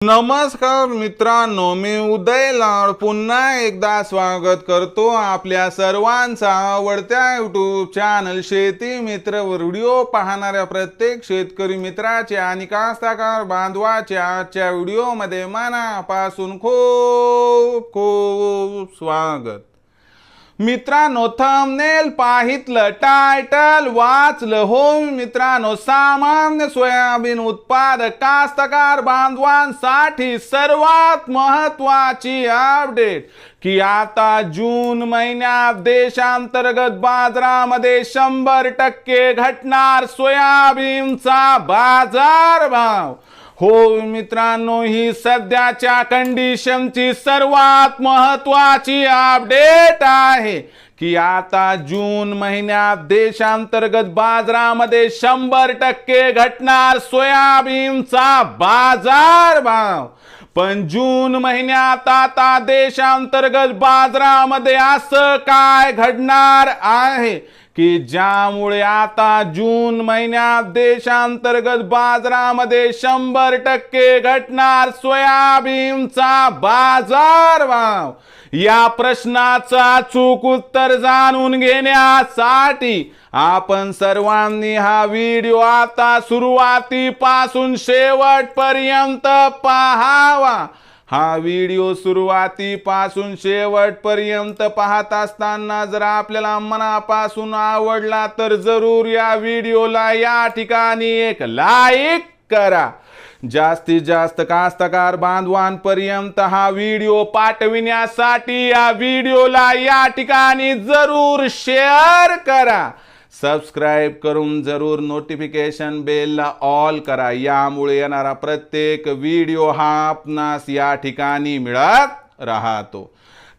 नमस्कार मित्रांनो, मी उदय लाड पुन्हा एकदा स्वागत करतो आपल्या सर्वांचा आवडत्या यूट्यूब चॅनल शेती मित्र वर व्हिडिओ पाहणाऱ्या प्रत्येक शेतकरी मित्राचे आणि कास्तकार बांधवाचे आजच्या व्हिडिओमध्ये मनापासून खूप खूप स्वागत। मित्रांनो, थंबनेल पाहितलं, टायटल वाचलं हो मित्रांनो, सामान्य सोयाबीन उत्पादक कास्तकार बांधवांसाठी सर्वात महत्त्वाची अपडेट की आता जून महिन्यात देशांतर्गत बाजारामध्ये 100% घटणार सोयाबीनचा बाजारभाव। हो मित्रांनो, ही सध्याच्या कंडिशनची सर्वात महत्त्वाची अपडेट आहे की आता जून महिन्यात देशांतर्गत बाजारामध्ये 100% घटणार सोयाबीनचा बाजारभाव। पण जून महिन्यात आता देशांतर्गत बाजारामध्ये असं काय घडणार आहे की ज्यामुळे आता जून महिन्यात देशांतर्गत बाजारामध्ये 100% घटणार सोयाबीनचा बाजारभाव। या प्रश्नाचं अचूक उत्तर जाणून घेण्यासाठी आपण सर्वांनी हा व्हिडिओ आता सुरुवातीपासून शेवटपर्यंत पाहावा। हा व्हिडिओ सुरुवातीपासून शेवटपर्यंत पाहत असताना जर आपल्याला मनापासून आवडला तर जरूर या व्हिडिओला या ठिकाणी एक लाईक करा। जास्तीत जास्त कास्तकार बांधवांपर्यंत हा व्हिडिओ पाठविण्यासाठी या व्हिडिओला या ठिकाणी जरूर शेअर करा। सबस्क्राइब करून जरूर नोटिफिकेशन बेलला ऑल करा, यामुळे येणारा प्रत्येक व्हिडिओ हा आपणास या ठिकाणी मिळत राहतो।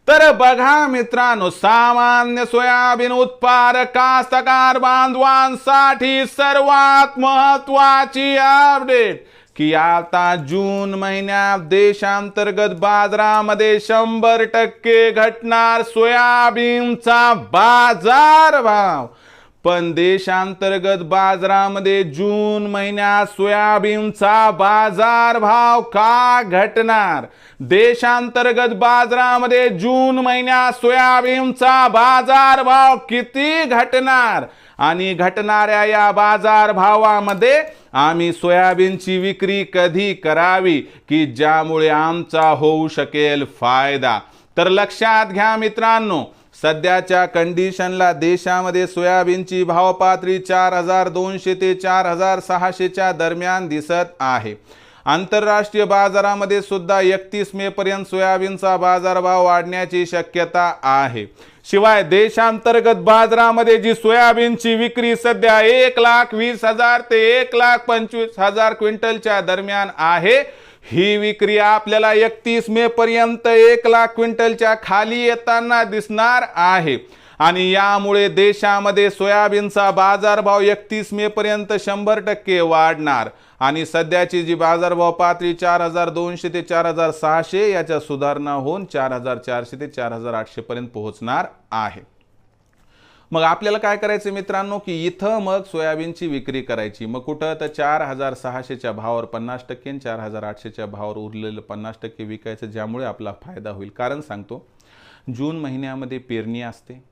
तर बघा मित्रांनो, सामान्य सोयाबीन उत्पादक कास्तकार बांधवांसाठी सर्वात महत्त्वाची अपडेट की आता जून महिन्यात देशांतर्गत बाजारामध्ये 100% घटणार सोयाबीनचा बाजारभाव। पण देशांतर्गत बाजारामध्ये जून महिन्यात सोयाबीनचा बाजारभाव का घटणार? देशांतर्गत बाजारामध्ये जून महिन्यात सोयाबीनचा बाजारभाव किती घटणार आणि घटणाऱ्या या बाजारभावामध्ये आम्ही सोयाबीनची विक्री कधी करावी की ज्यामुळे आमचा होऊ शकेल फायदा? तर लक्षात घ्या मित्रांनो, सध्याच्या कंडिशनला देशामध्ये सोयाबीनची भाव पातळी 4200 ते 4600 च्या दरम्यान दिसत आहे। आंतरराष्ट्रीय बाजारामध्ये सुद्धा 31 मे पर्यंत सोयाबीनचा बाजारभाव वाढण्याची शक्यता आहे। शिवाय देशांतर्गत बाजारामध्ये जी सोयाबीनची विक्री सध्या 1,20,000 ते 1,25,000 क्विंटलच्या दरम्यान आहे, ही विक्री आपल्याला 31 मे पर्यंत 1,00,000 क्विंटलच्या खाली येताना दिसणार आहे। आणि यामुळे देशामध्ये सोयाबीनचा बाजारभाव 31 मे पर्यंत 100% वाढणार आणि सध्याची जी बाजारभाव पातळी 4200 ते 4600 याच्या सुधारणा होऊन 4400 ते 4800 पर्यंत पोहोचणार आहे। मग आपल्याला काय करायचं मित्रांनो की इथं मग सोयाबीनची विक्री करायची। मग कुठं तर 4600 च्या भावावर 50% 4800 च्या भावावर उरलेलं 50% विकायचं, ज्यामुळे आपला फायदा होईल। कारण सांगतो, जून महिन्यामध्ये पेरणी असते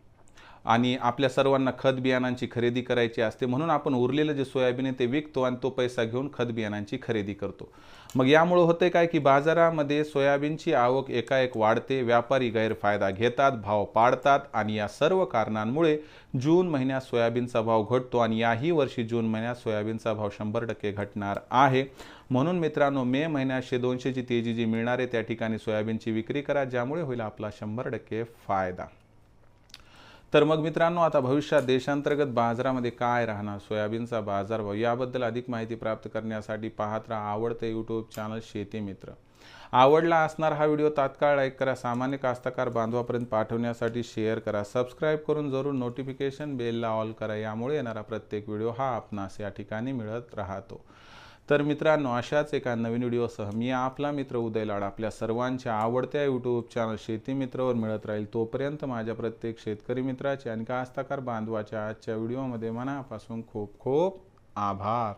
आणि आपल्या सर्वांना खत बियाणांची खरेदी करायची असते, म्हणून आपण उरलेलं जे सोयाबीन आहे ते विकतो आणि तो पैसा घेऊन खत बियाणांची खरेदी करतो। मग यामुळे होते काय की बाजारामध्ये सोयाबीनची आवक एकाएक वाढते, व्यापारी गैरफायदा घेतात, भाव पाडतात आणि या सर्व कारणांमुळे जून महिन्यात सोयाबीनचा भाव घटतो आणि याही वर्षी जून महिन्यात सोयाबीनचा भाव 100% घटणार आहे। म्हणून मित्रांनो, मे महिन्यात 100-200 ची तेजी जी मिळणार आहे त्या ठिकाणी सोयाबीनची विक्री करा, ज्यामुळे होईल आपला 100% फायदा। तर मग मित्रांनो, आता भविष्यात देशांतर्गत बाजारामध्ये काय राहणार सोयाबीनचा बाजारभाव याबद्दल अधिक माहिती प्राप्त करण्यासाठी पाहत राहा आवडते यूट्यूब चॅनल शेती मित्र। आवडला असणार हा व्हिडिओ तात्काळ लाईक करा, सामान्य कास्तकार बांधवापर्यंत पाठवण्यासाठी शेअर करा, सबस्क्राइब करून जरूर नोटिफिकेशन बेलला ऑल करा, यामुळे येणारा प्रत्येक व्हिडिओ हा आपणास या ठिकाणी मिळत राहतो। तर मित्रांनो, अशाच एका नवीन व्हिडिओसह मी आपला मित्र उदय लाड आपल्या सर्वांच्या आवडत्या यूट्यूब चॅनल शेती मित्रवर मिळत राहील। तोपर्यंत माझ्या प्रत्येक शेतकरी मित्राचे आणि कास्तकार बांधवाच्या आजच्या व्हिडिओमध्ये मनापासून खूप खूप आभार।